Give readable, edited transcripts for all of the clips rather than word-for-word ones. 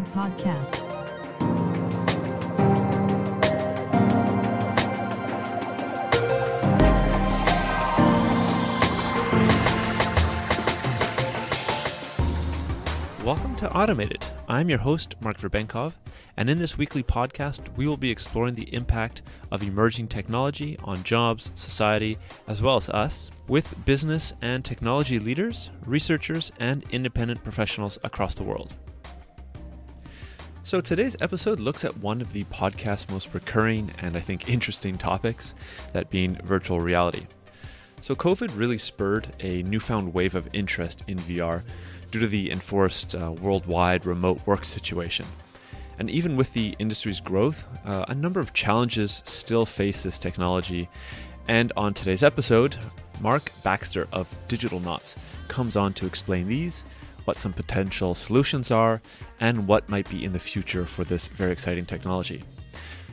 Automated Podcast. Welcome to Automated. I'm your host, Mark Baxter, and in this weekly podcast, we will be exploring the impact of emerging technology on jobs, society, as well as us, with business and technology leaders, researchers, and independent professionals across the world. So today's episode looks at one of the podcast's most recurring and I think interesting topics, that being virtual reality. So COVID really spurred a newfound wave of interest in VR due to the enforced worldwide remote work situation. And even with the industry's growth, a number of challenges still face this technology. And on today's episode, Mark Baxter of Digitalnauts comes on to explain these, what some potential solutions are, and what might be in the future for this very exciting technology.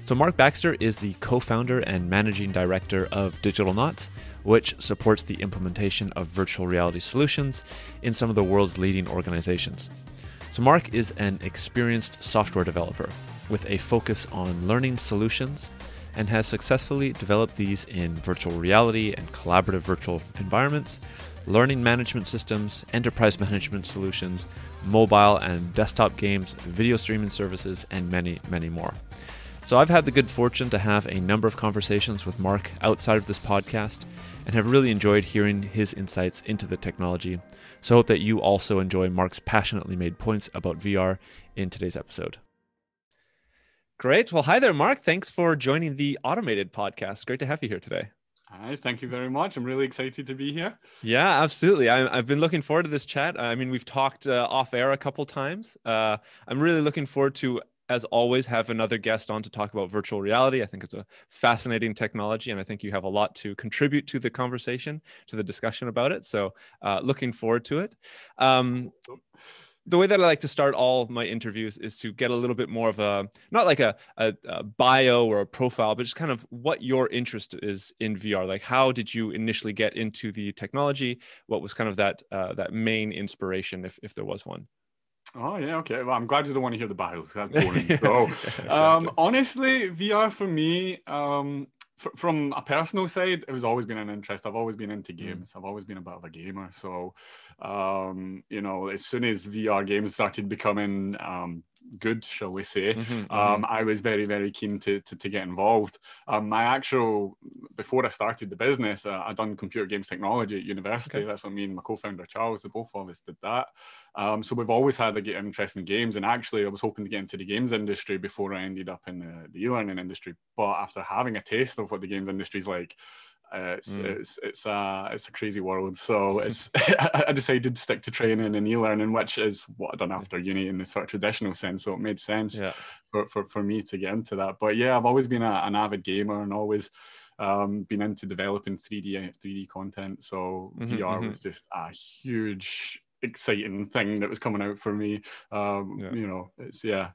So Mark Baxter is the co-founder and managing director of Digitalnauts, which supports the implementation of virtual reality solutions in some of the world's leading organizations. So Mark is an experienced software developer with a focus on learning solutions and has successfully developed these in virtual reality and collaborative virtual environments, learning management systems, enterprise management solutions, mobile and desktop games, video streaming services, and many, many more. So I've had the good fortune to have a number of conversations with Mark outside of this podcast and have really enjoyed hearing his insights into the technology. So I hope that you also enjoy Mark's passionately made points about VR in today's episode. Great. Well, hi there, Mark. Thanks for joining the Automated Podcast. Great to have you here today. Hi, thank you very much. I'm really excited to be here. Yeah, absolutely. I've been looking forward to this chat. I mean, we've talked off air a couple times. I'm really looking forward to, as always, have another guest on to talk about virtual reality. I think it's a fascinating technology, and I think you have a lot to contribute to the conversation, to the discussion about it. So looking forward to it. The way that I like to start all of my interviews is to get a little bit more of a, not like a bio or a profile, but just kind of what your interest is in VR. Like, how did you initially get into the technology? What was kind of that main inspiration, if there was one? Oh, yeah, okay. Well, I'm glad you don't want to hear the bios. That's boring. So, Exactly. honestly, VR for me, from a personal side, it has always been an interest. I've always been into games. I've always been a bit of a gamer. So, as soon as VR games started becoming good, shall we say, I was very, very keen to get involved. Before I started the business, I'd done computer games technology at university. Okay. That's what me and my co-founder Charles, the both of us did that. So we've always had a interest in games, and actually I was hoping to get into the games industry before I ended up in the e-learning industry. But after having a taste of what the games industry is like, it's a crazy world. So I decided to stick to training and e-learning, which is what I've done after uni in the sort of traditional sense. So it made sense for me to get into that. But yeah, I've always been an avid gamer and always been into developing 3D content. So VR was just a huge, exciting thing that was coming out for me. It's yeah,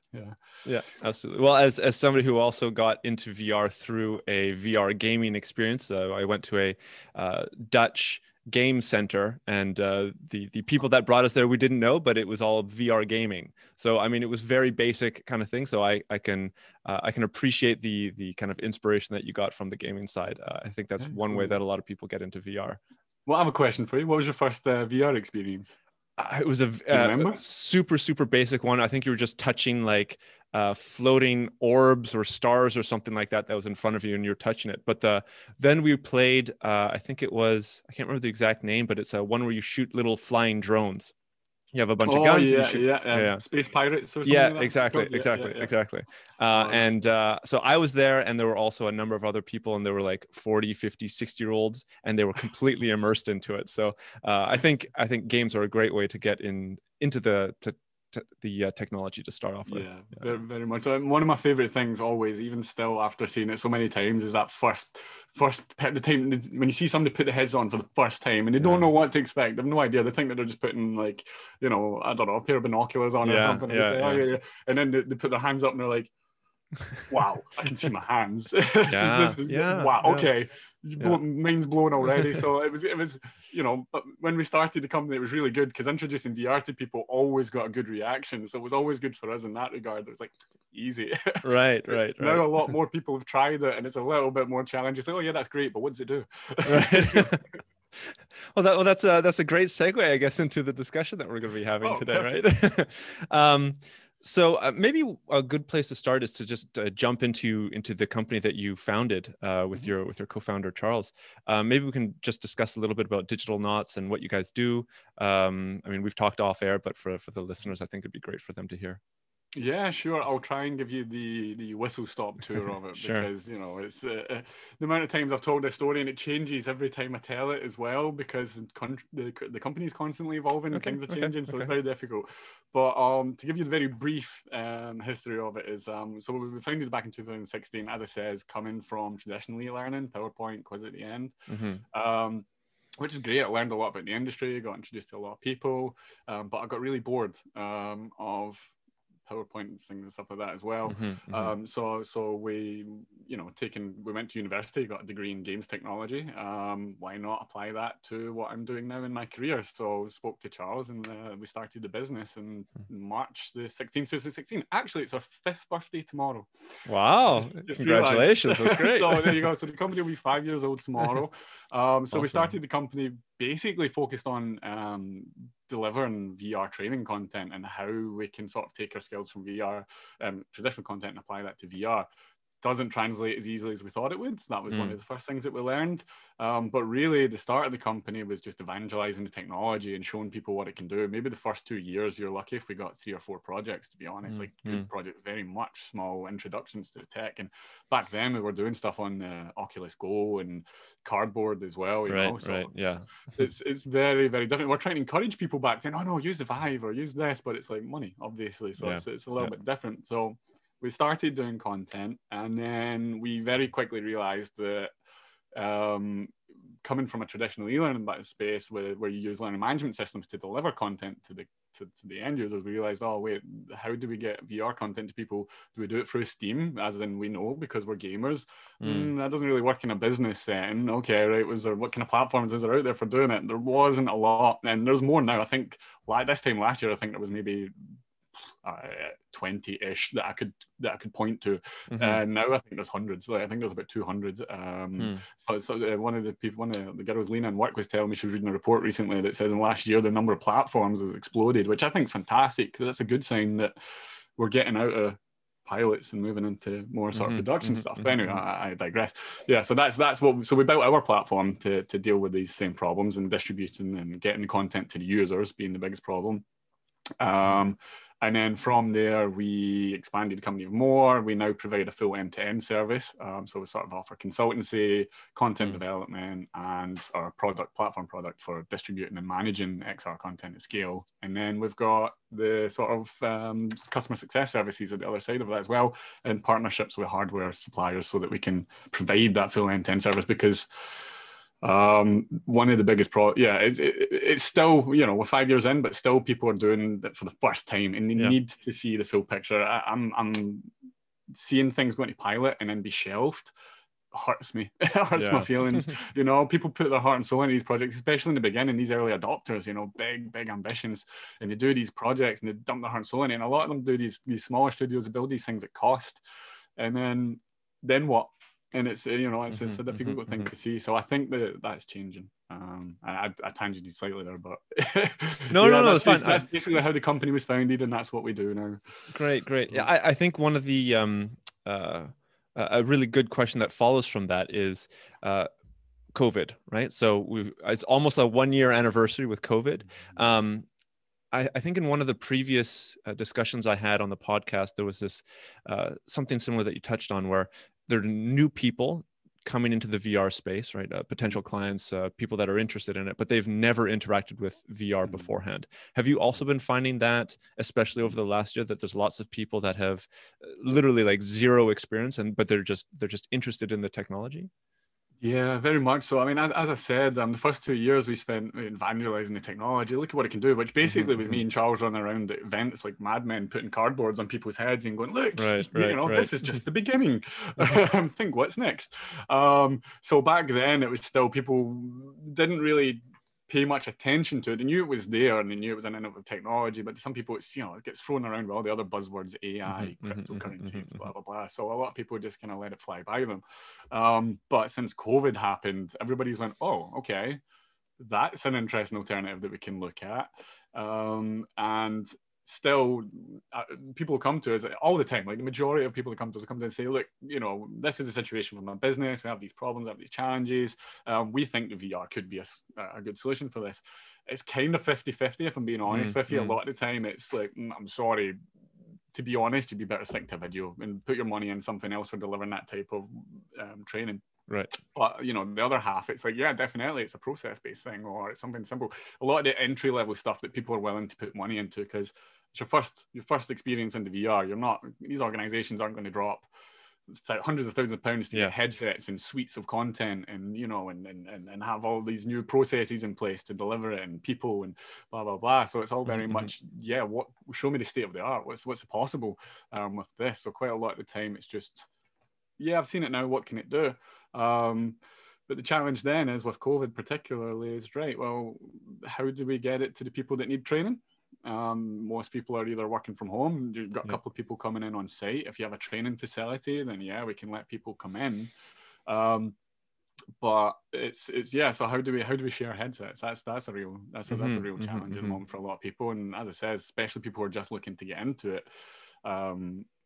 absolutely. Well, as somebody who also got into VR through a VR gaming experience, I went to a Dutch game center, and the people that brought us there we didn't know, but it was all VR gaming. So I mean, it was very basic kind of thing. So I can appreciate the kind of inspiration that you got from the gaming side. I think that's one way that a lot of people get into VR. Well, I have a question for you. What was your first VR experience? It was a super basic one. I think you were just touching like floating orbs or stars or something like that was in front of you and you're touching it. But then we played, I think it was, I can't remember the exact name, but it's a one where you shoot little flying drones. You have a bunch of guns. Yeah, and you shoot, Space Pirates or something. Yeah, like that. Exactly. So I was there, and there were also a number of other people, and there were like 40, 50, 60-year-olds, and they were completely immersed into it. So I think games are a great way to get into the technology to start off with. Yeah, very, very much. One of my favorite things always, even still after seeing it so many times, is that first the time when you see somebody put the heads on for the first time and they don't know what to expect. They have no idea. They think that they're just putting like, I don't know, a pair of binoculars on or something. And then they put their hands up and they're like, wow, I can see my hands. Yeah, Wow. yeah, Okay, yeah. mind's blown already. So it was, but when we started the company, it was really good because introducing VR to people always got a good reaction. So it was always good for us in that regard. It was like easy. Right, But right, now right. a lot more people have tried it, and it's a little bit more challenging. It's like, oh yeah, that's great, but what does it do? Right. That's a great segue, I guess, into the discussion that we're going to be having Oh, today, perfect. right? So maybe a good place to start is to just jump into the company that you founded with your co-founder Charles. Maybe we can just discuss a little bit about Digitalnauts and what you guys do. I mean, we've talked off air, but for the listeners, I think it'd be great for them to hear. Yeah, sure. I'll try and give you the whistle stop tour of it Sure. because it's the amount of times I've told this story and it changes every time I tell it as well because the company is constantly evolving and things are changing, so it's very difficult. But to give you the very brief history of it is so we were founded back in 2016, as I says, coming from traditional e-learning, PowerPoint, quiz at the end. Which is great. I learned a lot about the industry, got introduced to a lot of people, but I got really bored of PowerPoint and things and stuff like that as well. So we, we went to university, got a degree in games technology. Why not apply that to what I'm doing now in my career? So spoke to Charles and we started the business in March the 16th, 2016. Actually, it's our 5th birthday tomorrow. Wow. Just Congratulations. That's great. So there you go. So the company will be 5 years old tomorrow. So we started the company basically focused on delivering VR training content and how we can sort of take our skills from VR, traditional content, and apply that to VR. Doesn't translate as easily as we thought it would. That was one of the first things that we learned. But really, the start of the company was just evangelizing the technology and showing people what it can do. Maybe the first 2 years, you're lucky if we got 3 or 4 projects, to be honest, like good projects, very much small introductions to the tech. And back then, we were doing stuff on Oculus Go and cardboard as well, you know. So yeah. It's very, very different. We're trying to encourage people back then, oh no, use the Vive or use this, but it's like money, obviously. So it's a little bit different. So we started doing content, and then we very quickly realized that coming from a traditional e-learning space where you use learning management systems to deliver content to the end users, we realized, oh wait, how do we get VR content to people? Do we do it through Steam, as in we know because we're gamers? That doesn't really work in a business setting. Okay, right, what kind of platforms is there out there for doing it? There wasn't a lot, and there's more now. I think this time last year, I think there was maybe 20-ish that I could point to. Now I think there's hundreds. Like, I think there's about 200. So one of the girls Lena in work was telling me she was reading a report recently that says in last year the number of platforms has exploded, which I think is fantastic because that's a good sign that we're getting out of pilots and moving into more sort of production stuff. But anyway, I digress. Yeah, so that's what. So we built our platform to deal with these same problems and distributing and getting the content to the users being the biggest problem. And then from there, we expanded the company more. We now provide a full end-to-end service. So we sort of offer consultancy, content development, and our platform product for distributing and managing XR content at scale. And then we've got the sort of customer success services at the other side of that as well, in partnerships with hardware suppliers so that we can provide that full end-to-end service because one of the biggest it's still, we're 5 years in, but still people are doing it for the first time and they need to see the full picture. I'm seeing things going to pilot and then be shelved. Hurts me. It hurts my feelings. People put their heart and soul into these projects, especially in the beginning, these early adopters, big ambitions, and they do these projects and they dump their heart and soul in it. And a lot of them do these smaller studios that build these things at cost. And then what? And it's it's a difficult thing to see. So I think that's changing. I tangented slightly there, but no, it's fine. That's basically how the company was founded, and that's what we do now. Great. Yeah, I think one of the a really good question that follows from that is COVID, right? So it's almost a 1-year anniversary with COVID. I think in one of the previous discussions I had on the podcast, there was this something similar that you touched on where there are new people coming into the VR space, right? Potential clients, people that are interested in it, but they've never interacted with VR beforehand. Have you also been finding that, especially over the last year, that there's lots of people that have literally like zero experience but they're just interested in the technology? Yeah, very much so. I mean, as I said, the first 2 years we spent evangelizing the technology. Look at what it can do, which basically was me and Charles running around at events like madmen, putting cardboards on people's heads and going, "Look, Right, this is just the beginning. Think what's next." So back then, it was still people didn't really pay much attention to it. They knew it was there and they knew it was an innovative technology, but to some people it's, it gets thrown around with all the other buzzwords, AI, cryptocurrencies, blah, blah, blah. So a lot of people just kind of let it fly by them. But since COVID happened, everybody's went, oh, okay, that's an interesting alternative that we can look at. And still, people come to us all the time. Like the majority of people that come to us and say, look, this is the situation for my business. We have these problems, we have these challenges. We think the VR could be a good solution for this. It's kind of 50-50, if I'm being honest with you. A lot of the time, it's like, I'm sorry, to be honest, you'd be better sticking to video and put your money in something else for delivering that type of training. Right. But the other half, it's like, yeah, definitely it's a process-based thing, or it's something simple. A lot of the entry-level stuff that people are willing to put money into, because it's your first experience into VR. These organizations aren't going to drop hundreds of thousands of pounds to get headsets and suites of content and and have all these new processes in place to deliver it, and people and blah blah blah. So it's all very much show me the state of the art, what's possible with this. So quite a lot of the time it's just, I've seen it now, what can it do? But the challenge then is with COVID particularly is, right, well, how do we get it to the people that need training? Most people are either working from home. You've got a couple of people coming in on site. If you have a training facility, then we can let people come in. But it's so how do we share headsets? That's a real challenge at the moment for a lot of people. And as I said, especially people who are just looking to get into it.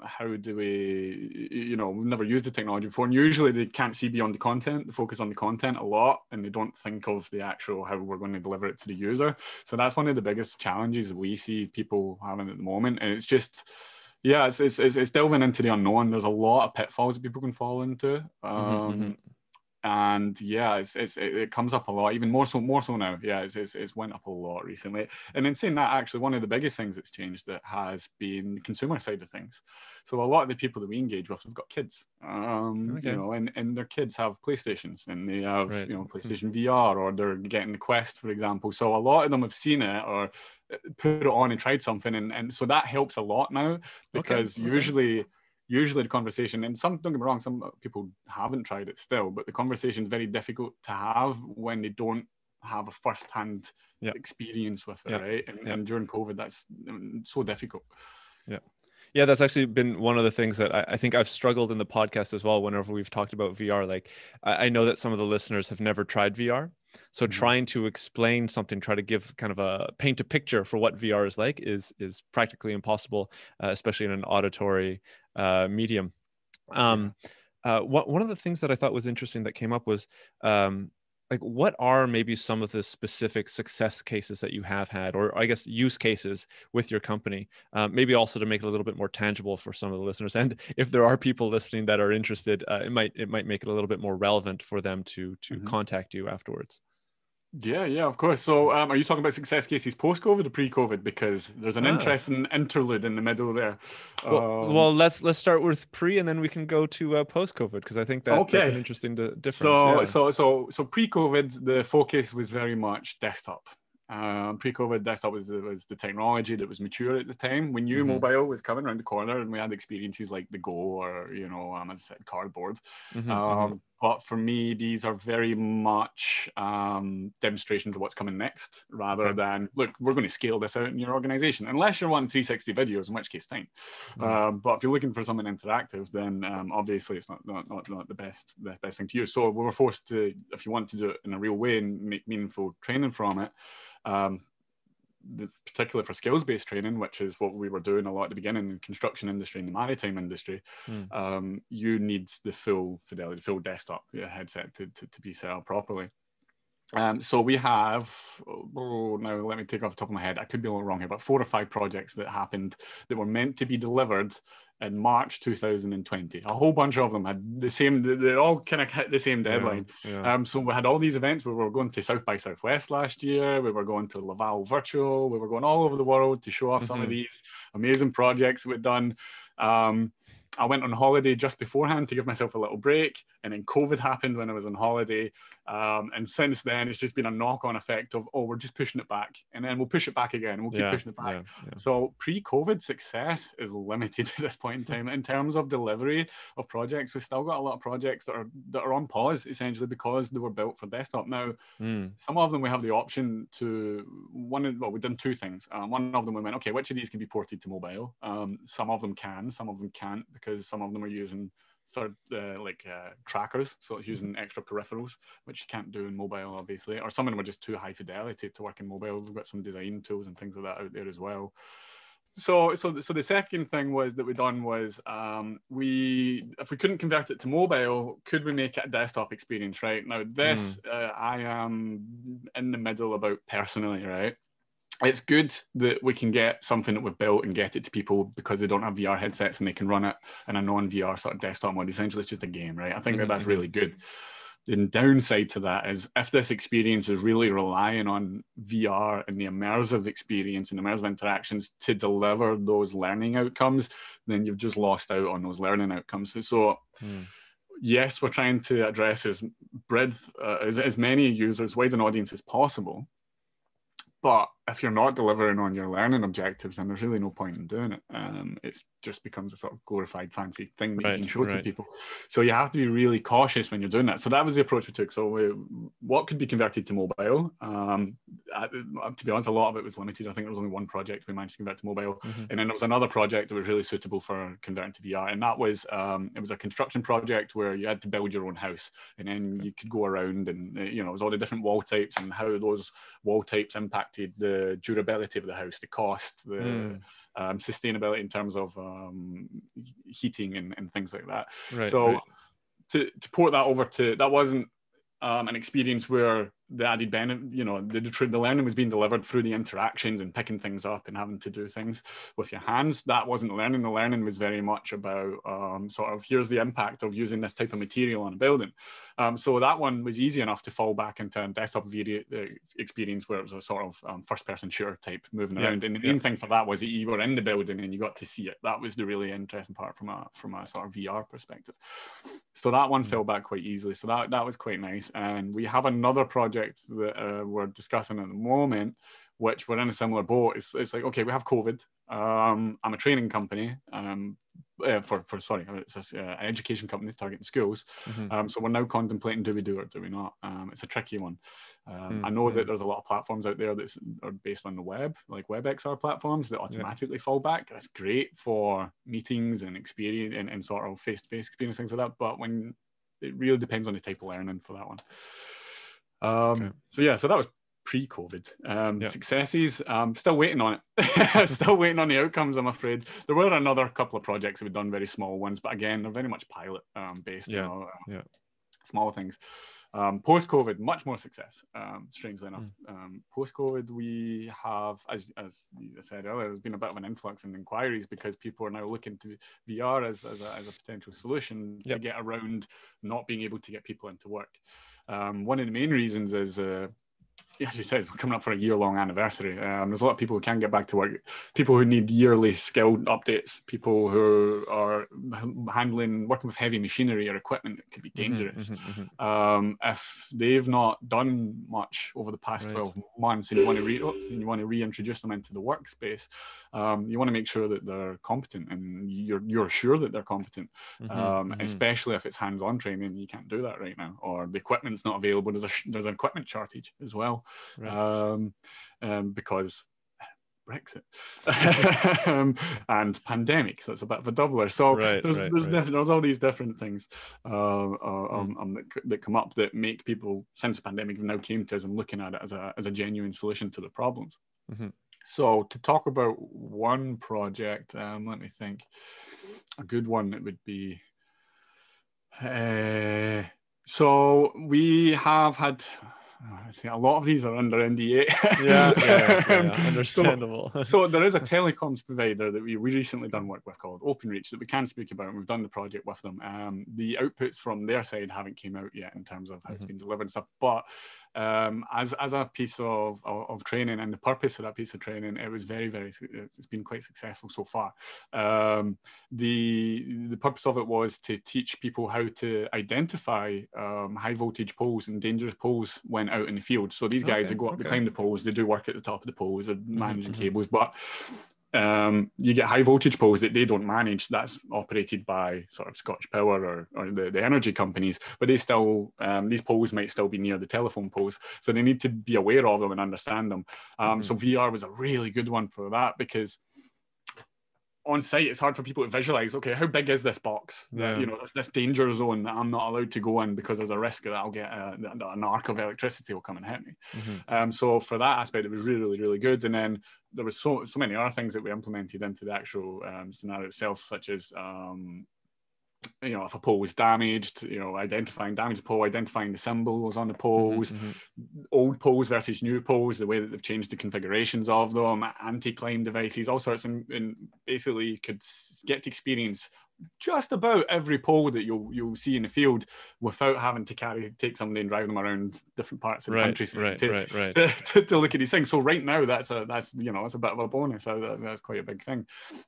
How do we, we've never used the technology before, and usually they can't see beyond the content. They focus on the content a lot, and they don't think of the actual how we're going to deliver it to the user. So that's one of the biggest challenges that we see people having at the moment. And it's just, it's delving into the unknown. There's a lot of pitfalls that people can fall into. And it comes up a lot, even more so now. It's went up a lot recently. And in saying that, actually, one of the biggest things that's changed that has been the consumer side of things. So a lot of the people that we engage with have got kids, and their kids have PlayStations, and they have PlayStation VR, or they're getting the Quest, for example. So a lot of them have seen it or put it on and tried something, and so that helps a lot now, because usually the conversation, and don't get me wrong, some people haven't tried it still, but the conversation is very difficult to have when they don't have a first-hand experience with it, right? And during COVID, that's so difficult. Yeah, that's actually been one of the things that I think I've struggled in the podcast as well. Whenever we've talked about VR, like I know that some of the listeners have never tried VR. So trying to explain something, try to give kind of paint a picture for what VR is like is practically impossible, especially in an auditory medium. One of the things that I thought was interesting that came up was like, what are maybe some of the specific success cases that you have had, or I guess use cases with your company, maybe also to make it a little bit more tangible for some of the listeners. And if there are people listening that are interested, it might make it a little bit more relevant for them to contact you afterwards. Yeah, of course. So are you talking about success cases post-COVID or pre-COVID? Because there's an interesting interlude in the middle there. Well, let's start with pre, and then we can go to post-COVID, because I think that's an interesting difference. So pre-COVID, the focus was very much desktop. Pre-COVID, desktop was the technology that was mature at the time. We knew mobile was coming around the corner, and we had experiences like the Go, or as I said, cardboard. But for me, these are very much demonstrations of what's coming next, rather than, look, we're going to scale this out in your organization, unless you're wanting 360 videos, in which case fine. But if you're looking for something interactive, then obviously it's not the best thing to use. So we were forced to, if you want to do it in a real way and make meaningful training from it, particularly for skills-based training, which is what we were doing a lot at the beginning in the construction industry and the maritime industry, you need the full fidelity, full desktop headset to be set up properly. So we have, now let me take off the top of my head, I could be a little wrong here, but 4 or 5 projects that happened that were meant to be delivered in March 2020. A whole bunch of them had they all kind of hit the same deadline. So we had all these events. We were going to South by Southwest last year. We were going to Laval Virtual. We were going all over the world to show off some of these amazing projects we'd done. I went on holiday just beforehand to give myself a little break, and then COVID happened when I was on holiday. And since then, it's just been a knock-on effect of, we're just pushing it back, and then we'll push it back again, and we'll keep pushing it back. So pre-COVID success is limited at this point in time. In terms of delivery of projects, we've still got a lot of projects that are on pause, essentially because they were built for desktop. Now, some of them we have the option to, we've done two things. One of them we went, okay, which of these can be ported to mobile? Some of them can, some of them can't, because some of them are using trackers, so it's using extra peripherals, which you can't do in mobile, obviously, or some of them are just too high fidelity to work in mobile. We've got some design tools and things like that out there as well. So the second thing that we done was if we couldn't convert it to mobile, could we make it a desktop experience? Right now, this I am in the middle about personally, right? It's good that we can get something that we've built and get it to people because they don't have VR headsets and they can run it in a non-VR sort of desktop mode. Essentially, it's just a game, right? I think that's really good. The downside to that is if this experience is really relying on VR and the immersive experience and immersive interactions to deliver those learning outcomes, then you've just lost out on those learning outcomes. So yes, we're trying to address as many users, wide an audience as possible. But if you're not delivering on your learning objectives, then there's really no point in doing it. It just becomes a sort of glorified fancy thing that you can show to people. So you have to be really cautious when you're doing that. So that was the approach we took. So what could be converted to mobile? To be honest, a lot of it was limited. I think there was only one project we managed to convert to mobile. And then there was another project that was really suitable for converting to VR. And that was, it was a construction project where you had to build your own house. And then you could go around and, it was all the different wall types and how those wall types impacted the durability of the house, the cost, the sustainability in terms of heating and things like that. To port that over to, that wasn't an experience where the added benefit, the learning was being delivered through the interactions and picking things up and having to do things with your hands. That wasn't learning. The learning was very much about sort of, here's the impact of using this type of material on a building. So that one was easy enough to fall back into a desktop video experience where it was a sort of first-person shooter type moving around. And the main thing for that was that you were in the building and you got to see it. That was the really interesting part from a sort of VR perspective. So that one fell back quite easily. So that was quite nice. And we have another project that we're discussing at the moment, which we're in a similar boat. It's like, okay, we have COVID. I'm a training company it's an education company targeting schools. So we're now contemplating, do we do it or do we not? It's a tricky one. I know that there's a lot of platforms out there that are based on the web, like WebXR platforms that automatically fall back. That's great for meetings and experience and sort of face-to-face experience, things like that. But when it really depends on the type of learning for that one. So that was pre-COVID. Successes, still waiting on it. Still waiting on the outcomes, I'm afraid. There were another couple of projects that we've done, very small ones, but again, they're very much pilot based, small things. Post-COVID, much more success, strangely enough. Post-COVID, we have, as I said earlier, there's been a bit of an influx in inquiries because people are now looking to VR as a potential solution to get around not being able to get people into work. One of the main reasons is, as you said, we're coming up for a year-long anniversary. There's a lot of people who can't get back to work, people who need yearly skill updates, people who are working with heavy machinery or equipment that could be dangerous. If they've not done much over the past 12 months and you want to reintroduce them into the workspace, you want to make sure that they're competent and you're sure that they're competent, especially if it's hands-on training. You can't do that right now, or the equipment's not available. There's an equipment shortage as well. Because Brexit and pandemic, so it's a bit of a doubler. So there's all these different things that come up that make people, since the pandemic, now came to us and looking at it as a genuine solution to the problems. So to talk about one project, let me think. A good one that would be. So we have had. I think a lot of these are under NDA. Understandable. So there is a telecoms provider that we recently done work with called OpenReach that we can speak about, and we've done the project with them. The outputs from their side haven't came out yet in terms of how it's been delivered and stuff, but as a piece of training, and the purpose of that piece of training, it was it's been quite successful so far. The purpose of it was to teach people how to identify high voltage poles and dangerous poles when out in the field. So these guys, they go up, they climb the poles, they do work at the top of the poles, they're managing cables, but you get high voltage poles that they don't manage. That's operated by sort of Scottish Power or the energy companies, but they still, these poles might still be near the telephone poles, so they need to be aware of them and understand them. So VR was a really good one for that, because on site, it's hard for people to visualize, okay, how big is this box? Yeah. You know, this danger zone that I'm not allowed to go in because there's a risk that I'll get an arc of electricity will come and hit me. So for that aspect, it was really, really good. And then there was so many other things that we implemented into the actual scenario itself, such as you know, if a pole was damaged, you know, identifying damaged pole, identifying the symbols on the poles, old poles versus new poles, the way that they've changed the configurations of them, anti-climb devices, all sorts, and basically you could get to experience just about every pole that you'll see in the field without having to take somebody and drive them around different parts of the country to look at these things. So right now, that's a bit of a bonus. That's quite a big thing,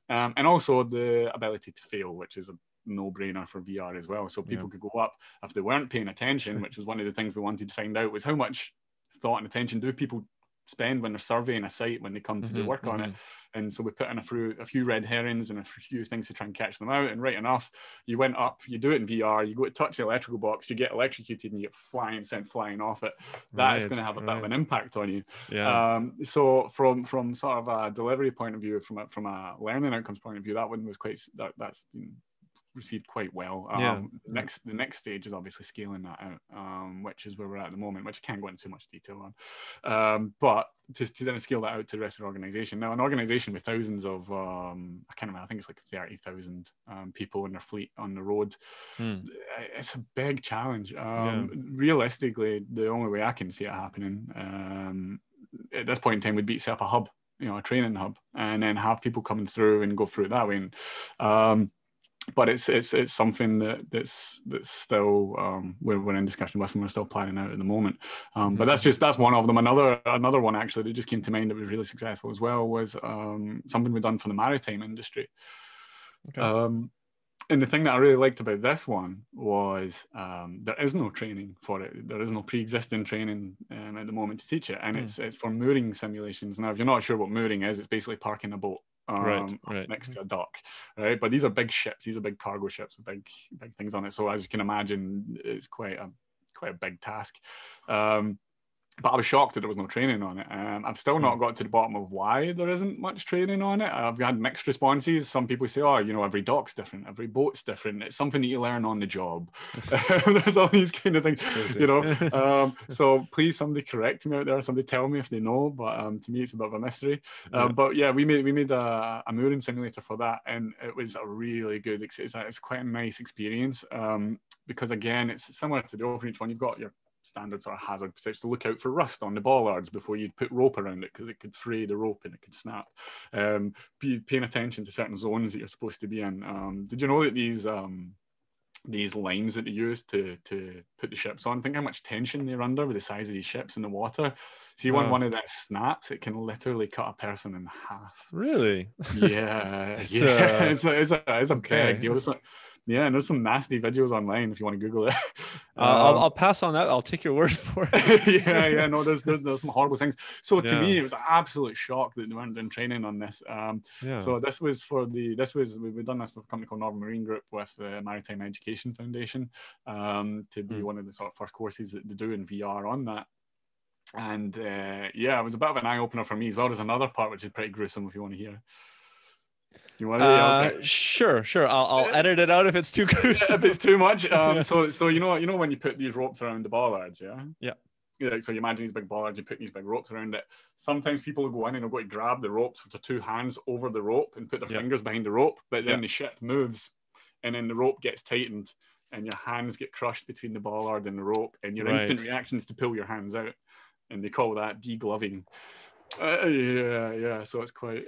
and also the ability to fail, which is a no-brainer for VR as well. So people could go up if they weren't paying attention, which was one of the things we wanted to find out, was how much thought and attention do people spend when they're surveying a site when they come to do work on it. And so we put in a few red herrings and a few things to try and catch them out. And right enough, you went up, you do it in VR, you go to touch the electrical box, you get electrocuted and you get sent flying off it. That is going to have a bit of an impact on you. So from sort of a delivery point of view, from a learning outcomes point of view, that one was that's been received quite well. The next stage is obviously scaling that out, which is where we're at the moment, which I can't go into too much detail on. But to then scale that out to the rest of the organization. Now, an organization with thousands of, I can't remember, I think it's like 30,000 people in their fleet on the road. It's a big challenge. Realistically, the only way I can see it happening at this point in time would be to set up a hub, you know, a training hub, and then have people coming through and go through it that way. And, but it's something that's still we're in discussion with, and we're still planning out at the moment. But that's one of them. Another one actually that just came to mind that was really successful as well was something we've done for the maritime industry. And the thing that I really liked about this one was there is no training for it. There is no pre-existing training at the moment to teach it, and it's for mooring simulations. Now, if you're not sure what mooring is, it's basically parking a boat next to a dock, right? But these are big ships. These are big cargo ships with big things on it. So as you can imagine, it's quite a big task. But I was shocked that there was no training on it. I've still not got to the bottom of why there isn't much training on it. I've had mixed responses. Some people say, oh, you know, every dock's different, every boat's different. It's something that you learn on the job. There's all these kind of things, you know. So please, somebody correct me out there. Somebody tell me if they know. But to me, it's a bit of a mystery. But yeah, we made a mooring simulator for that, and it was a really good. It's quite a nice experience because again, it's similar to the OpenXR one. You've got your standard sort of hazard perception to look out for rust on the bollards before you put rope around it, because it could fray the rope and it could snap. Be paying attention to certain zones that you're supposed to be in. Did you know that these lines that they use to put the ships on, think how much tension they're under with the size of these ships in the water? See, when one of them snaps, it can literally cut a person in half. Really? Yeah. It's a big deal. Yeah, and there's some nasty videos online if you want to Google it. I'll pass on that. I'll take your word for it. No, there's some horrible things. So to me, it was an absolute shock that they weren't doing training on this. So we've done this with a company called Northern Marine Group with the Maritime Education Foundation to be one of the sort of first courses that they do in VR on that. And it was a bit of an eye opener for me as well. There's another part which is pretty gruesome if you want to hear. You want to okay. Sure. I'll edit it out if it's too gruesome. If it's too much. So you know when you put these ropes around the bollards, yeah. So you imagine these big bollards, you put these big ropes around it. Sometimes people will go in and they'll go to grab the ropes with their two hands over the rope and put their fingers behind the rope, but then the ship moves and then the rope gets tightened and your hands get crushed between the bollard and the rope, and your instant reaction is to pull your hands out, and they call that degloving. So it's quite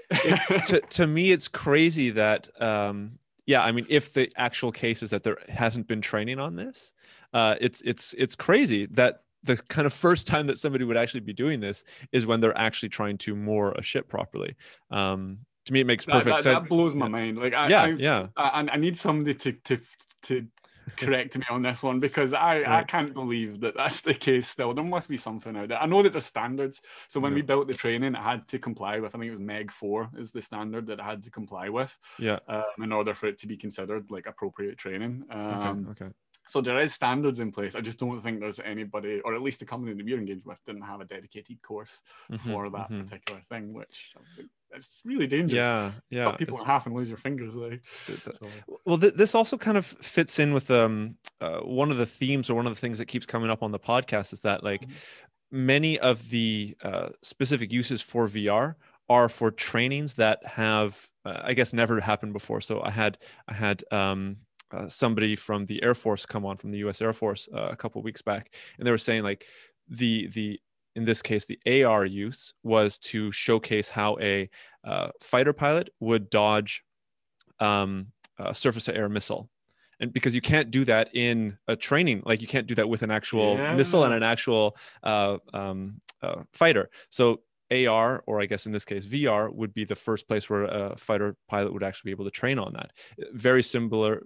to me it's crazy that I mean, if the actual case is that there hasn't been training on this, it's crazy that the kind of first time that somebody would actually be doing this is when they're actually trying to moor a ship properly. To me, it makes perfect sense. That blows my mind. Like I need somebody to correct me on this one, because I can't believe that that's the case still. There must be something out there. I know that there's standards. So when we built the training, it had to comply with, I think it was MEG 4 is the standard that it had to comply with in order for it to be considered like appropriate training. Okay. So there is standards in place. I just don't think there's anybody, or at least the company that we're engaged with, didn't have a dedicated course for that particular thing, which I think it's really dangerous. Yeah. Cut people in half and lose your fingers. Well, this also kind of fits in with one of the themes, or one of the things that keeps coming up on the podcast, is that like many of the specific uses for VR are for trainings that have, I guess, never happened before. So I had somebody from the Air Force come on, from the U.S. Air Force a couple of weeks back, and they were saying like in this case, the AR use was to showcase how a fighter pilot would dodge a surface-to-air missile. And because you can't do that in a training, like you can't do that with an actual missile and an actual fighter. So AR, or I guess in this case VR, would be the first place where a fighter pilot would actually be able to train on that. Very similar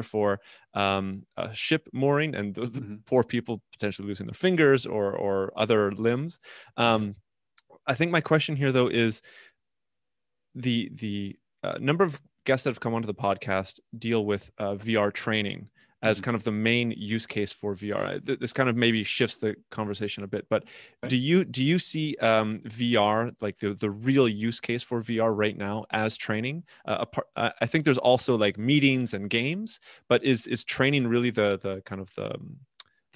for a ship mooring, and the poor people potentially losing their fingers or other limbs. I think my question here though is the number of guests that have come onto the podcast deal with VR training as kind of the main use case for VR. This kind of maybe shifts the conversation a bit, but do you see VR, like the real use case for VR right now, as training? I think there's also like meetings and games, but is training really the kind of the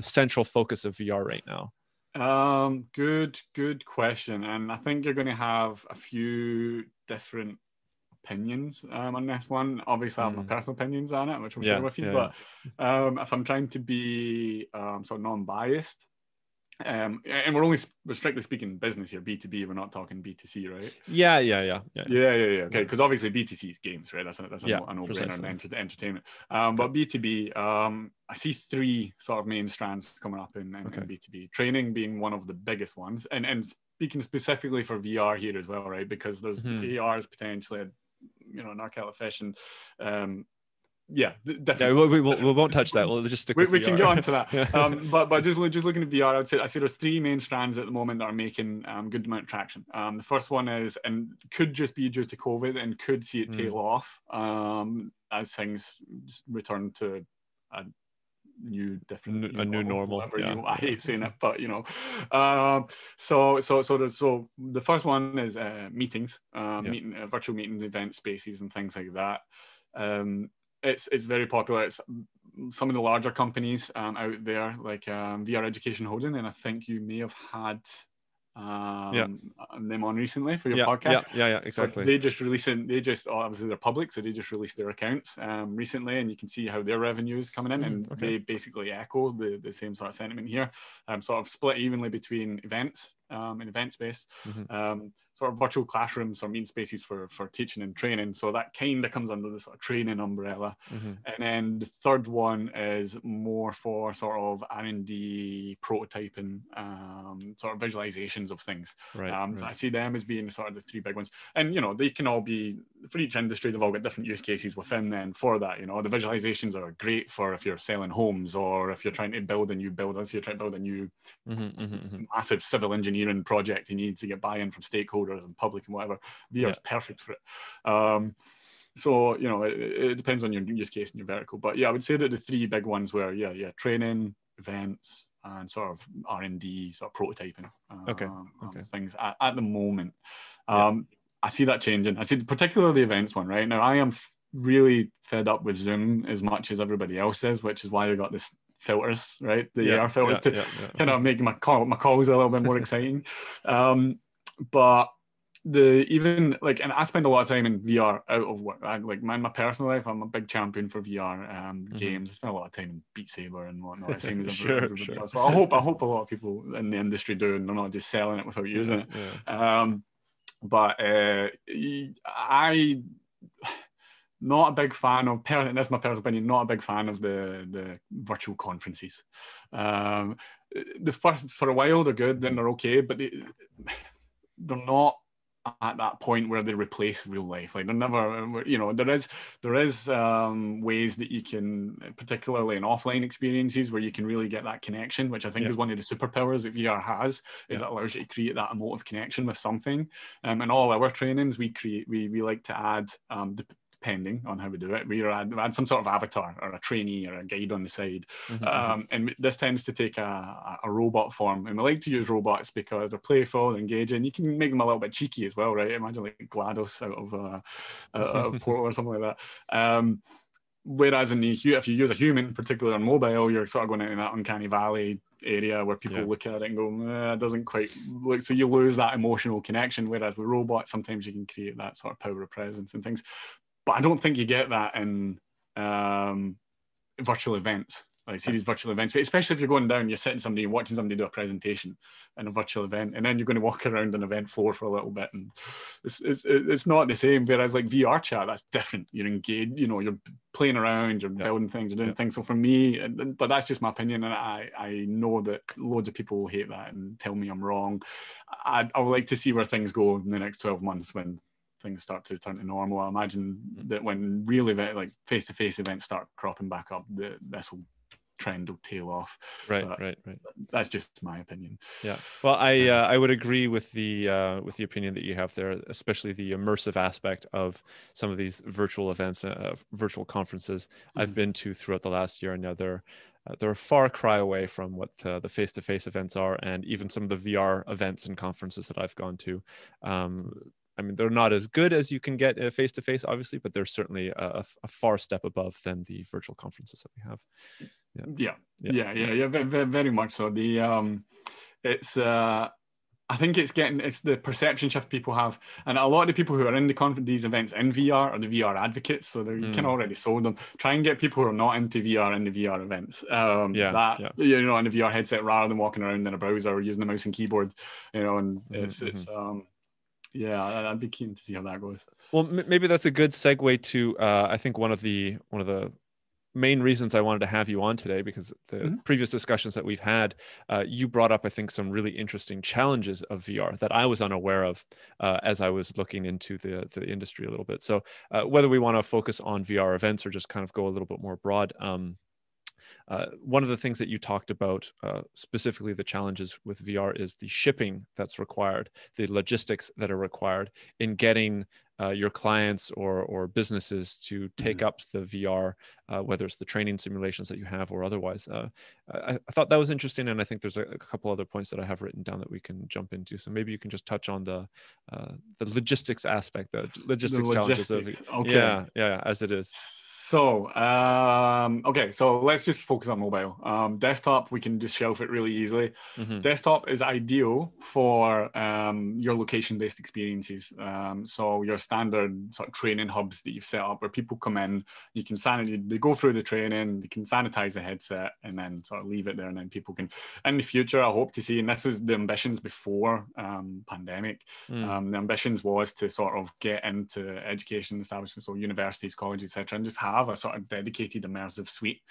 central focus of VR right now? Good question, and I think you're going to have a few different opinions on this one. Obviously I have my personal opinions on it, which I'll share with you, but if I'm trying to be sort of non-biased, and we're strictly speaking business here, B2B, we're not talking B2C, right? Yeah. Okay, because obviously B2C is games, right? That's a no-brainer in entertainment. But B2B, I see three sort of main strands coming up in B2B. Training being one of the biggest ones, and speaking specifically for VR here as well, right? Because there's AR is potentially an arc fish, and definitely. We won't touch that. We'll just stick with VR. We can get onto that. But just looking at VR, I say there's three main strands at the moment that are making good amount of traction. The first one is, and could just be due to COVID, and could see it tail off as things return to a new normal. I hate saying it, but so the first one is meetings, virtual meetings, event spaces, and things like that. It's very popular. It's some of the larger companies out there, like VR Education Holding, and I think you may have had them on recently for your podcast. Yeah, exactly. So obviously they're public, so they just released their accounts recently, and you can see how their revenue is coming in, and they basically echo the same sort of sentiment here, sort of split evenly between events and event space, sort of virtual classrooms or meeting spaces for teaching and training. So that kind of comes under the sort of training umbrella. And then the third one is more for sort of R&D prototyping, sort of visualizations of things. So I see them as being sort of the three big ones. And, they can all be, for each industry, they've all got different use cases within then for that. The visualizations are great for if you're selling homes, or if you're trying to build a new building. So you're trying to build a new massive civil engineering project, you need to get buy-in from stakeholders and public and whatever. VR is perfect for it. So it depends on your use case and your vertical, but I would say that the three big ones were training, events, and sort of R&D, sort of prototyping things at the moment. I see that changing. I see particularly the events one right now. I am really fed up with Zoom as much as everybody else is, which is why I got this filters, right? The AR filters to kind of make my calls a little bit more exciting. But and I spend a lot of time in VR out of work. My personal life, I'm a big champion for VR games. I spend a lot of time in Beat Saber and whatnot. Same as everybody else. So I hope a lot of people in the industry do, and they're not just selling it without using it. But not a big fan of, that's my personal opinion, not a big fan of the virtual conferences. The first, for a while, they're good, then they're okay, but they're not at that point where they replace real life. Like, they're never, you know, there is ways that you can, particularly in offline experiences, where you can really get that connection, which I think is one of the superpowers that VR has, is it allows you to create that emotive connection with something. In all our trainings, we like to add, depending on how we do it, we add some sort of avatar or a trainee or a guide on the side. And this tends to take a robot form. And we like to use robots because they're playful, engaging. You can make them a little bit cheeky as well, right? Imagine like GLaDOS out of Portal or something like that. Whereas if you use a human, particularly on mobile, you're sort of going into that uncanny valley area where people look at it and go, it doesn't quite look, so you lose that emotional connection. Whereas with robots, sometimes you can create that sort of power of presence and things. But I don't think you get that in virtual events, like serious virtual events, but especially if you're going down, you're sitting somebody and watching somebody do a presentation in a virtual event, and then you're going to walk around an event floor for a little bit, and it's not the same. Whereas like VR chat, that's different. You're engaged, you know, you're playing around, you're building things, you're doing things. So for me, but that's just my opinion, and I know that loads of people will hate that and tell me I'm wrong. I would like to see where things go in the next 12 months when things start to turn to normal. I imagine that when real event, like face-to-face events start cropping back up, this trend will tail off. Right. That's just my opinion. Yeah. Well, I would agree with the opinion that you have there, especially the immersive aspect of some of these virtual events, virtual conferences I've been to throughout the last year, and now they're a far cry away from what the face-to-face events are, and even some of the VR events and conferences that I've gone to. I mean, they're not as good as you can get face-to-face, obviously, but they're certainly a far step above than the virtual conferences that we have. Yeah, very much so. It's I think it's the perception shift people have, and a lot of the people who are in these events in VR are the VR advocates, so you can already sold them. Try and get people who are not into VR in the VR events. You know, in the VR headset, rather than walking around in a browser or using a mouse and keyboard, you know, and it's yeah, I'd be keen to see how that goes. Well, maybe that's a good segue to I think one of the main reasons I wanted to have you on today, because the previous discussions that we've had, you brought up, I think, some really interesting challenges of VR that I was unaware of as I was looking into the industry a little bit. So whether we want to focus on VR events or just kind of go a little bit more broad, one of the things that you talked about, specifically the challenges with VR, is the shipping that's required, the logistics that are required in getting your clients or businesses to take up the VR, whether it's the training simulations that you have or otherwise. I thought that was interesting, and I think there's a couple other points that I have written down that we can jump into. So maybe you can just touch on the logistics aspect, the logistics challenges of it. Okay. Yeah, as it is. So, okay, so let's just focus on mobile. Desktop, we can just shelf it really easily. Desktop is ideal for your location-based experiences. So your standard sort of training hubs that you've set up, where people come in, you can they go through the training, they can sanitize the headset, and then sort of leave it there, and then people can. In the future, I hope to see, and this was the ambitions before pandemic. The ambitions was to sort of get into education establishments, so universities, colleges, etc., and just have a sort of dedicated immersive suite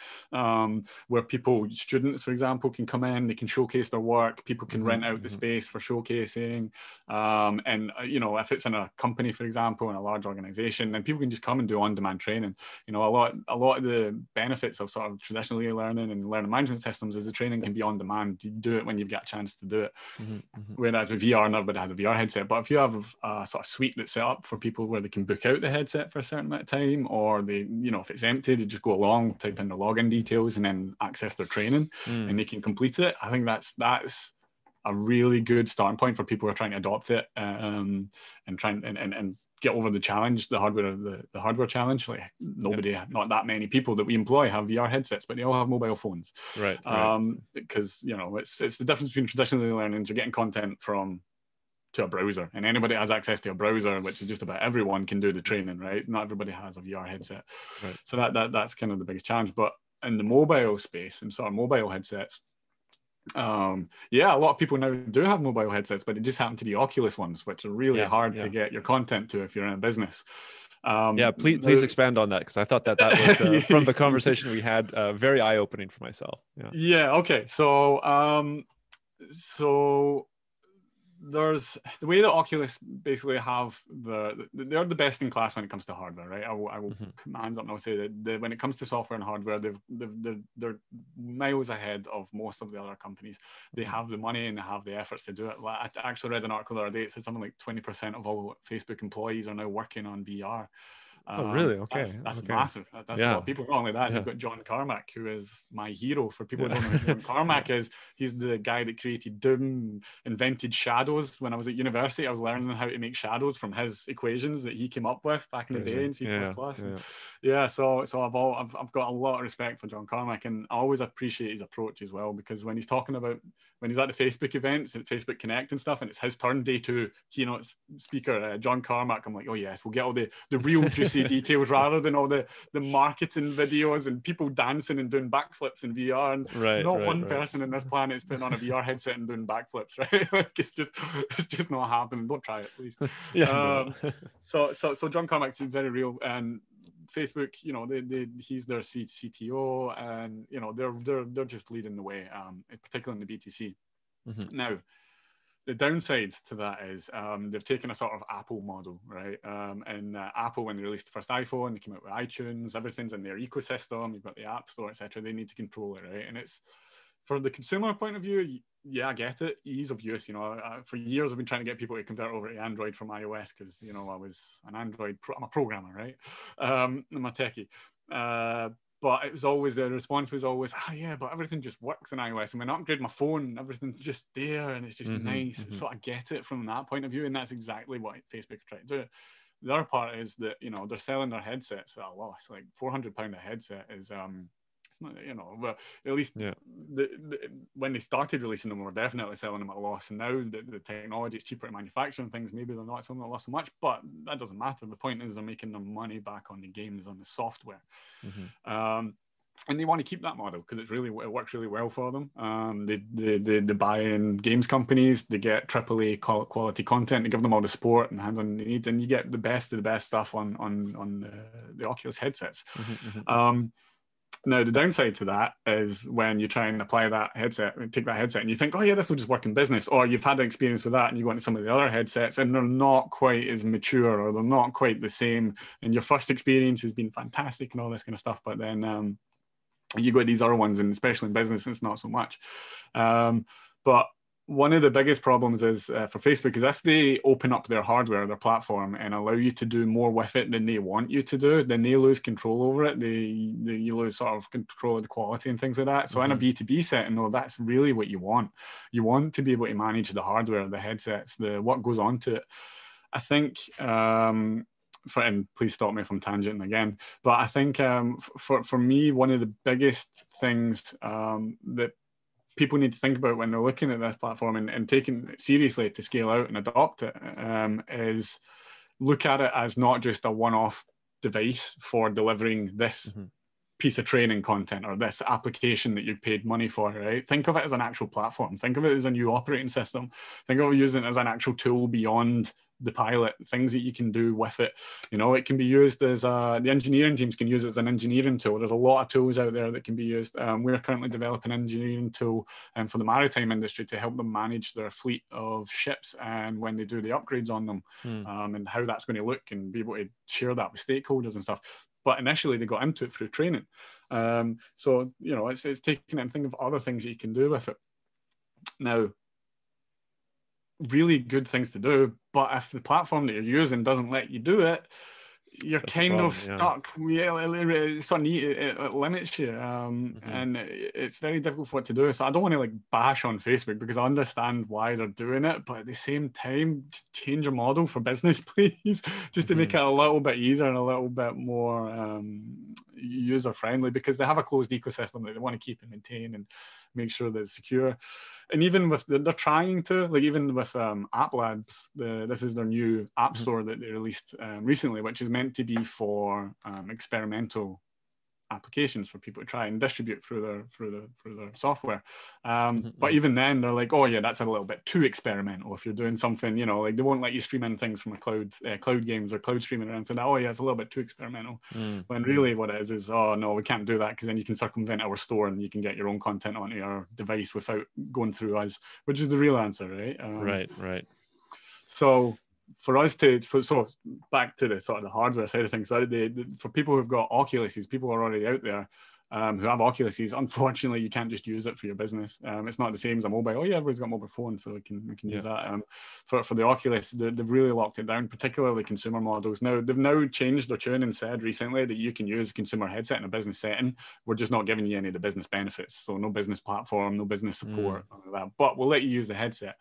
where students, for example, can come in, they can showcase their work, people can rent out the space for showcasing, and you know, if it's in a company, for example, in a large organization, then people can just come and do on-demand training. You know, a lot of the benefits of sort of traditional learning and learning management systems is the training can be on demand. You do it when you've got a chance to do it. Whereas with VR, not everybody has a VR headset, but if you have a sort of suite that's set up for people where they can book out the headset for a certain amount of time, or they, you know, if it's empty, they just go along, type in their login details, and then access their training, and they can complete it. I think that's a really good starting point for people who are trying to adopt it and try and get over the challenge, the hardware challenge. Like not that many people that we employ have VR headsets, but they all have mobile phones. Right. Because you know, it's the difference between traditional learning. You're getting content to a browser, and anybody that has access to a browser, which is just about everyone, can do the training, right? Not everybody has a VR headset. Right. So that's kind of the biggest challenge. But in the mobile space and sort of mobile headsets, a lot of people now do have mobile headsets, but they just happen to be Oculus ones, which are really hard to get your content to if you're in a business. Yeah, please expand on that, because I thought that was from the conversation we had very eye-opening for myself. Yeah. Yeah. Okay. So there's the way that Oculus basically have they're the best in class when it comes to hardware, right? I will put my hands up and I'll say that when it comes to software and hardware, they're miles ahead of most of the other companies. They have the money and they have the efforts to do it. I actually read an article the other day. It said something like 20% of all Facebook employees are now working on VR. Oh, really? Okay. That's okay. massive. That's a lot of people. Not only that, you've got John Carmack, who is my hero. For people who don't know who John Carmack is, he's the guy that created Doom, invented shadows. When I was at university, I was learning how to make shadows from his equations that he came up with back in the day in C++. So I've got a lot of respect for John Carmack, and I always appreciate his approach as well, because when he's talking about, when he's at the Facebook events and Facebook Connect and stuff, and it's his turn, day 2 keynote speaker, John Carmack, I'm like, oh yes, we'll get all the real juicy details rather than all the marketing videos and people dancing and doing backflips in VR. And not one person in this planet is putting on a VR headset and doing backflips, right? Like it's just not happening. Don't try it, please. So John Carmack's very real, and Facebook, he's their CTO, and they're just leading the way, particularly in the BTC. Now, the downside to that is they've taken a sort of Apple model, right? And Apple, when they released the first iPhone, they came out with iTunes, everything's in their ecosystem, you've got the App Store, etc. They need to control it, right? And it's, for the consumer point of view, yeah, I get it. Ease of use, for years I've been trying to get people to convert over to Android from iOS, because, I was an Android, I'm a programmer, right? I'm a techie. But it was always, the response was always, yeah, but everything just works in iOS. And when I upgrade my phone, everything's just there and it's just nice. So I get it from that point of view. And that's exactly what Facebook are trying to do. The other part is that, they're selling their headsets at a loss. Like £400 a headset is, it's not, but at least when they started releasing them, we were definitely selling them at a loss. And now the technology is cheaper to manufacture and things, maybe they're not selling at a loss so much, but that doesn't matter. The point is they're making their money back on the games, on the software. And they want to keep that model because it works really well for them. They buy in games companies, they get AAA quality content, they give them all the support and hands-on they need, and you get the best of the best stuff on the Oculus headsets. Now, the downside to that is when you try and apply that headset, take that headset, and you think, oh yeah, this will just work in business, or you've had an experience with that and you go into some of the other headsets and they're not quite as mature, or they're not quite the same, and your first experience has been fantastic and all this kind of stuff, but then you go to these other ones, and especially in business, it's not so much. But one of the biggest problems is for Facebook is if they open up their hardware, their platform, and allow you to do more with it than they want you to do, then they lose control over it. You lose sort of control of the quality and things like that. So in a B2B setting, though, that's really what you want. You want to be able to manage the hardware, the headsets, what goes on to it. I think, and please stop me if I'm tangenting again, but I think for me, one of the biggest things that people need to think about when they're looking at this platform and taking it seriously to scale out and adopt it is look at it as not just a one-off device for delivering this piece of training content or this application that you've paid money for, right? Think of it as an actual platform. Think of it as a new operating system. Think of it using it as an actual tool beyond the pilot, things that you can do with it. It can be used as the engineering teams can use it as an engineering tool. There's a lot of tools out there that can be used. We're currently developing an engineering tool for the maritime industry to help them manage their fleet of ships and when they do the upgrades on them, and how that's going to look, and be able to share that with stakeholders and stuff. But initially they got into it through training. So it's taking it and thinking of other things that you can do with it. Now, really good things to do, but if the platform that you're using doesn't let you do it, you're kind of stuck. It limits you, and it's very difficult for it to do. So I don't want to bash on Facebook, because I understand why they're doing it, but at the same time, just change your model for business, please, just to make it a little bit easier and a little bit more user friendly, because they have a closed ecosystem that they want to keep and maintain and make sure that it's secure. And even with they're trying to, even with App Labs, this is their new app store that they released recently, which is meant to be for experimental applications for people to try and distribute through their software. But even then, they're like, oh yeah, that's a little bit too experimental. If you're doing something, you know, like they won't let you stream in things from a cloud games or cloud streaming or anything. Oh yeah, it's a little bit too experimental. When really what it is, oh no, we can't do that, because then you can circumvent our store and you can get your own content onto your device without going through us, which is the real answer, right? Right. So for us so back to the sort of the hardware side of things, for people who've got Oculuses, people are already out there who have Oculuses, unfortunately, you can't just use it for your business. It's not the same as a mobile. Oh yeah, everybody's got mobile phones, so we can use that. For the Oculus, they've really locked it down, particularly consumer models. Now, they've now changed their tune and said recently that you can use a consumer headset in a business setting. We're just not giving you any of the business benefits. So no business platform, no business support, none of that. But we'll let you use the headset.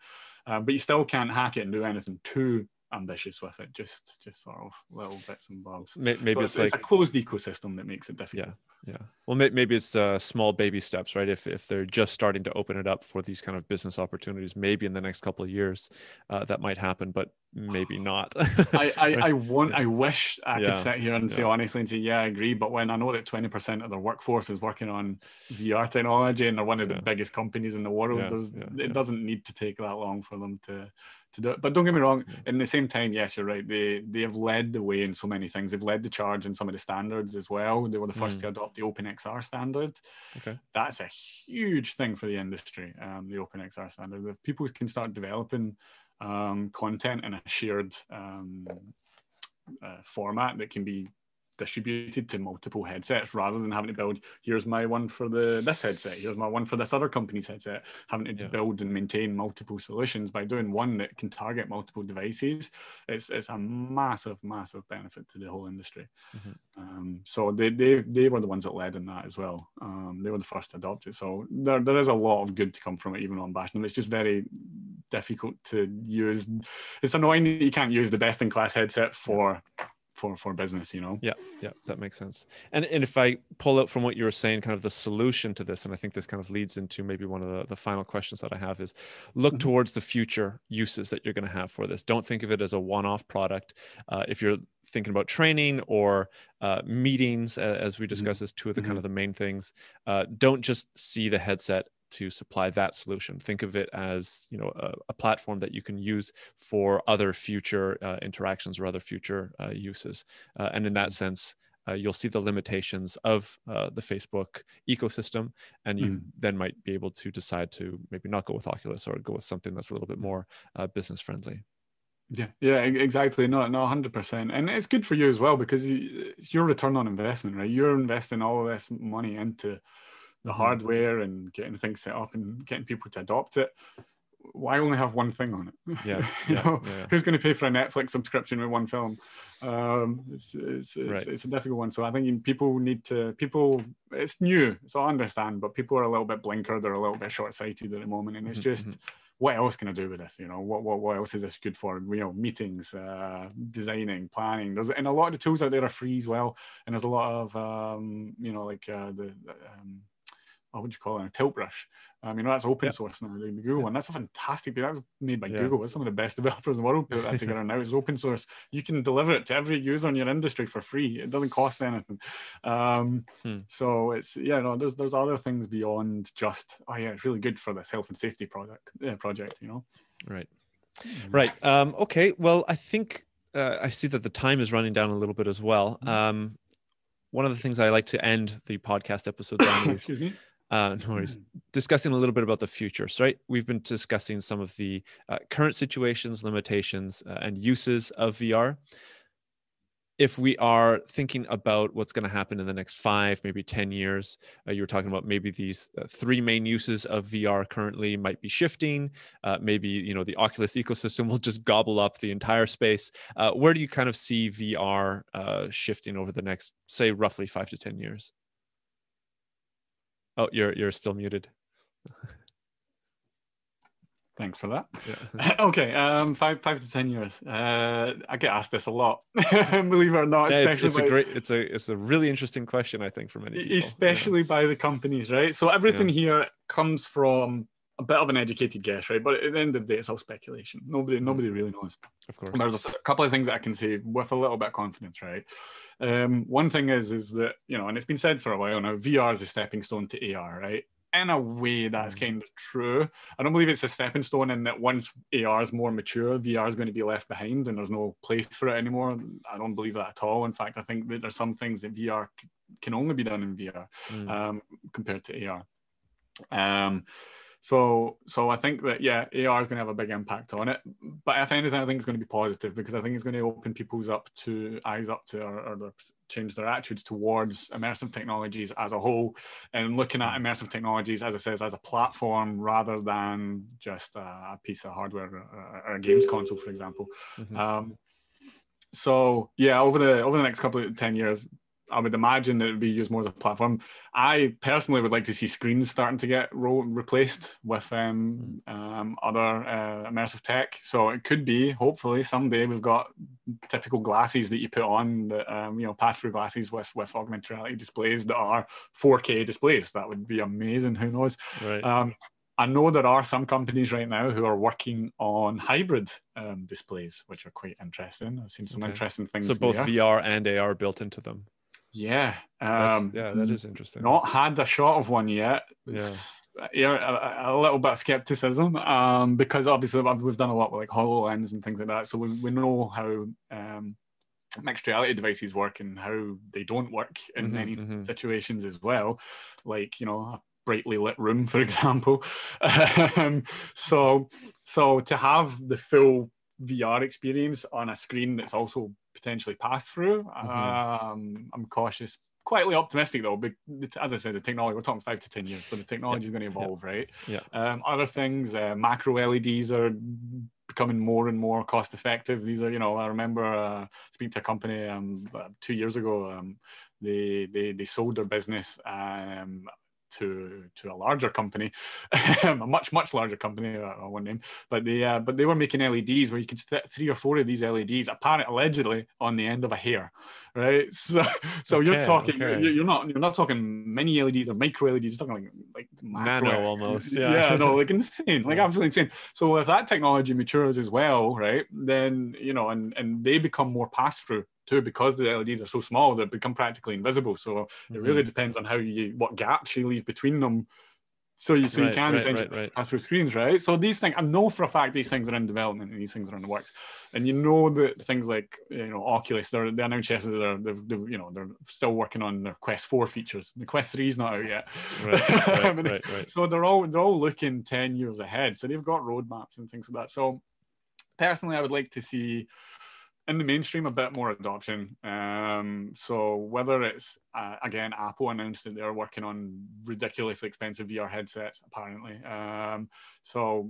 But you still can't hack it and do anything too ambitious with it, just sort of little bits and bobs. Maybe so it's like a closed ecosystem that makes it difficult. Yeah. Well, maybe it's small baby steps, right? If they're just starting to open it up for these kind of business opportunities, maybe in the next couple of years that might happen, but maybe not. I wish I could sit here and say honestly and say, yeah, I agree. But when I know that 20% of their workforce is working on VR technology and they're one of the biggest companies in the world, it doesn't need to take that long for them to do it. But don't get me wrong, in the same time, yes, you're right. They have led the way in so many things. They've led the charge in some of the standards as well. They were the first to adopt the OpenXR standard. Okay. That's a huge thing for the industry, the OpenXR standard. If people can start developing content in a shared format that can be distributed to multiple headsets, rather than having to build, here's my one for this headset, here's my one for this other company's headset, having to build and maintain multiple solutions. By doing one that can target multiple devices, it's a massive benefit to the whole industry. So they were the ones that led in that as well. They were the first to adopt it, so there is a lot of good to come from it, even on bashing them. It's just very difficult to use. It's annoying that you can't use the best in class headset for business, you know? Yeah, that makes sense. And if I pull out from what you were saying, kind of the solution to this, and I think this kind of leads into maybe one of the final questions that I have, is look towards the future uses that you're going to have for this. Don't think of it as a one-off product. If you're thinking about training or meetings, as we discussed as two of the kind of the main things, don't just see the headset to supply that solution. Think of it as, you know, a platform that you can use for other future interactions or other future uses. And in that sense, you'll see the limitations of the Facebook ecosystem, and you then might be able to decide to maybe not go with Oculus or go with something that's a little bit more business friendly. Yeah, exactly. No, 100%. And it's good for you as well, because it's your return on investment, right? You're investing all of this money into the hardware and getting things set up and getting people to adopt it. Why only have one thing on it? Who's going to pay for a Netflix subscription with one film? It's a difficult one. So I think it's new, so I understand, but people are a little bit blinkered, they're a little bit short-sighted at the moment, and it's just, what else can I do with this? You know, what else is this good for? You know, meetings, designing, planning. And a lot of the tools out there are free as well, and there's a lot of what would you call it, a tilt brush. You know, that's open source now, the Google one. That's a fantastic thing. That was made by Google. It's some of the best developers in the world put that together now. It's open source. You can deliver it to every user in your industry for free. It doesn't cost anything. So it's, there's other things beyond just, it's really good for this health and safety project, you know? Right. Okay. Well, I think I see that the time is running down a little bit as well. One of the things I like to end the podcast episodes on is no worries, discussing a little bit about the future. So, right, we've been discussing some of the current situations, limitations, and uses of VR. If we are thinking about what's going to happen in the next 5, maybe 10 years, you were talking about maybe these 3 main uses of VR currently might be shifting. Maybe, you know, the Oculus ecosystem will just gobble up the entire space. Where do you kind of see VR shifting over the next, say, roughly 5 to 10 years? Oh, you're still muted. Thanks for that. Okay, 5 to 10 years. I get asked this a lot, believe it or not. It's a really interesting question, I think, for many people. Especially by the companies, right? So everything here comes from a bit of an educated guess, right? But at the end of the day, it's all speculation. Nobody really knows. Of course. There's a couple of things that I can say with a little bit of confidence, right? One thing is that, and it's been said for a while now, VR is a stepping stone to AR, right? In a way, that's kind of true. I don't believe it's a stepping stone in that once AR is more mature, VR is going to be left behind and there's no place for it anymore. I don't believe that at all. In fact, I think that there's some things that VR can only be done in VR compared to AR. So I think that, AR is going to have a big impact on it. But if anything, I think it's going to be positive because I think it's going to open people's eyes up to, or change their attitudes towards immersive technologies as a whole, and looking at immersive technologies, as I said, as a platform rather than just a piece of hardware or a games console, for example. Over the next couple of 10 years, I would imagine that it would be used more as a platform. I personally would like to see screens starting to get replaced with other immersive tech. So it could be, hopefully, someday we've got typical glasses that you put on, that pass-through glasses with augmented reality displays that are 4K displays. That would be amazing. Who knows? Right. I know there are some companies right now who are working on hybrid displays, which are quite interesting. I've seen some interesting things. So both VR and AR built into them. Yeah, that is interesting. Not had a shot of one yet. A little bit of skepticism, because obviously we've done a lot with like HoloLens and things like that, so we know how mixed reality devices work and how they don't work in many situations as well, like a brightly lit room, for example. So to have the full VR experience on a screen that's also potentially pass through, I'm cautious, quietly optimistic though. But as I said, the technology, we're talking 5 to 10 years, so the technology is going to evolve, right? Other things, macro LEDs are becoming more and more cost effective. These are, I remember speaking to a company 2 years ago. They sold their business to a larger company, a much larger company, I won't name, but they were making LEDs where you could fit 3 or 4 of these LEDs, apparently allegedly on the end of a hair, right? So you're talking, you're not talking mini LEDs or micro LEDs, you're talking like macro, nano almost, like insane, like absolutely insane. So if that technology matures as well, right, then and they become more pass through too, because the LEDs are so small, they become practically invisible. So it really depends on what gaps you leave between them. So you can essentially pass through screens, right? So these things, I know for a fact these things are in development and these things are in the works. And that things like Oculus, they announced yesterday they're still working on their Quest 4 features. The Quest 3 is not out yet. Right. So they're all looking 10 years ahead. So they've got roadmaps and things like that. So personally, I would like to see in the mainstream a bit more adoption. So whether it's again, Apple announced that they're working on ridiculously expensive VR headsets apparently, so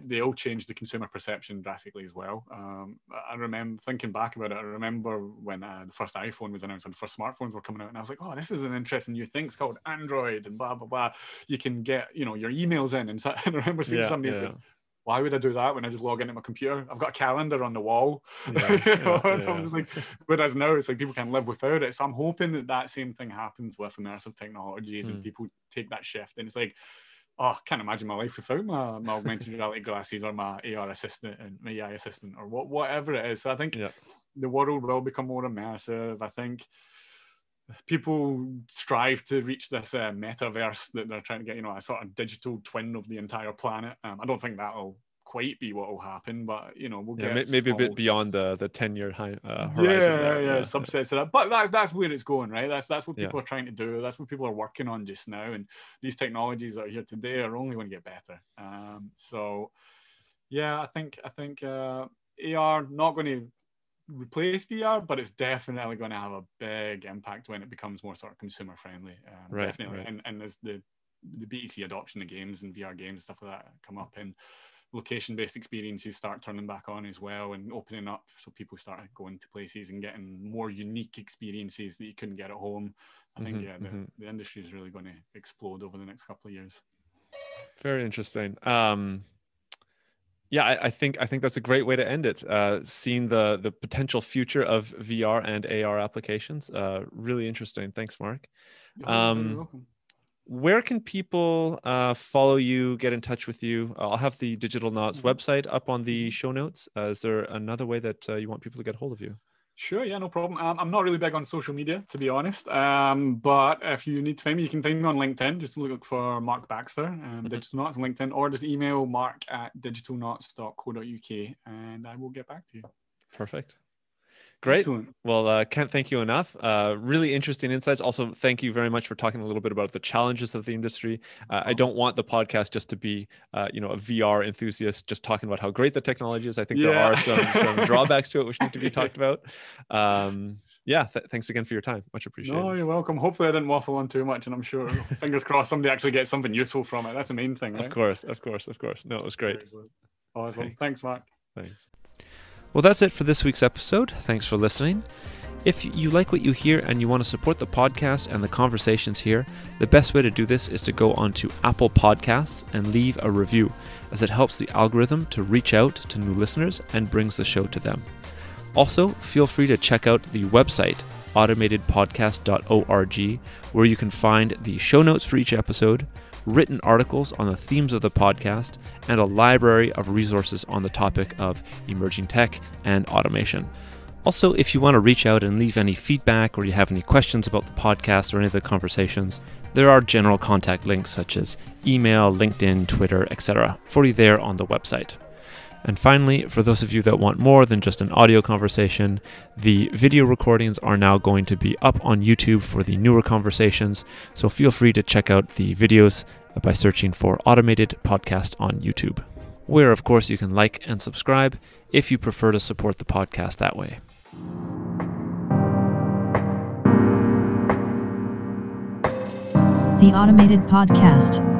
they'll change the consumer perception drastically as well. I remember thinking back about it, I remember when the first iPhone was announced and the first smartphones were coming out, and I was like, oh, this is an interesting new thing, it's called Android and blah blah blah. You can get your emails in, and I remember speaking to somebody who's like, why would I do that when I just log into my computer? I've got a calendar on the wall. I was like, whereas now it's like people can live without it. So I'm hoping that same thing happens with immersive technologies and people take that shift. And it's like, oh, I can't imagine my life without my augmented reality glasses or my AR assistant and my AI assistant or whatever it is. So I think the world will become more immersive. I think people strive to reach this metaverse that they're trying to get, a sort of digital twin of the entire planet. I don't think that'll quite be what will happen, but we'll get maybe a bit beyond the 10-year horizon. Subsets of that, but that's where it's going, right? That's what people are trying to do. That's what people are working on just now, and these technologies that are here today are only going to get better. I think AR not going to replace VR, but it's definitely going to have a big impact when it becomes more sort of consumer friendly. Definitely. Right. And as the BTC adoption of games and VR games, stuff like that come up, and location-based experiences start turning back on as well and opening up, so people start going to places and getting more unique experiences that you couldn't get at home. I think the industry is really going to explode over the next couple of years. Very interesting. I think that's a great way to end it. Seeing the potential future of VR and AR applications. Really interesting. Thanks, Mark. You're welcome. Where can people follow you, get in touch with you? I'll have the Digitalnauts website up on the show notes. Is there another way that you want people to get hold of you? Sure, yeah, no problem. I'm not really big on social media, to be honest. But if you need to find me, you can find me on LinkedIn. Just look for Mark Baxter, Digitalnauts on LinkedIn, or just email mark@digitalnauts.co.uk, and I will get back to you. Perfect. Great. Excellent. Well, can't thank you enough. Really interesting insights. Also, thank you very much for talking a little bit about the challenges of the industry. I don't want the podcast just to be, a VR enthusiast just talking about how great the technology is. I think there are some drawbacks to it which need to be talked about. Thanks again for your time. Much appreciated. No, you're welcome. Hopefully I didn't waffle on too much, and I'm sure, fingers crossed, somebody actually gets something useful from it. That's the main thing, right? Of course. No, it was great. Excellent. Awesome. Thanks, Mark. Thanks. Well, that's it for this week's episode. Thanks for listening. If you like what you hear and you want to support the podcast and the conversations here, the best way to do this is to go onto Apple Podcasts and leave a review, as it helps the algorithm to reach out to new listeners and brings the show to them. Also, feel free to check out the website, automatedpodcast.org, where you can find the show notes for each episode, written articles on the themes of the podcast, and a library of resources on the topic of emerging tech and automation. Also, if you want to reach out and leave any feedback or you have any questions about the podcast or any of the conversations, there are general contact links such as email, LinkedIn, Twitter, etc. for you there on the website. And finally, for those of you that want more than just an audio conversation, the video recordings are now going to be up on YouTube for the newer conversations, so feel free to check out the videos by searching for Automated Podcast on YouTube, where of course you can like and subscribe if you prefer to support the podcast that way. The Automated Podcast.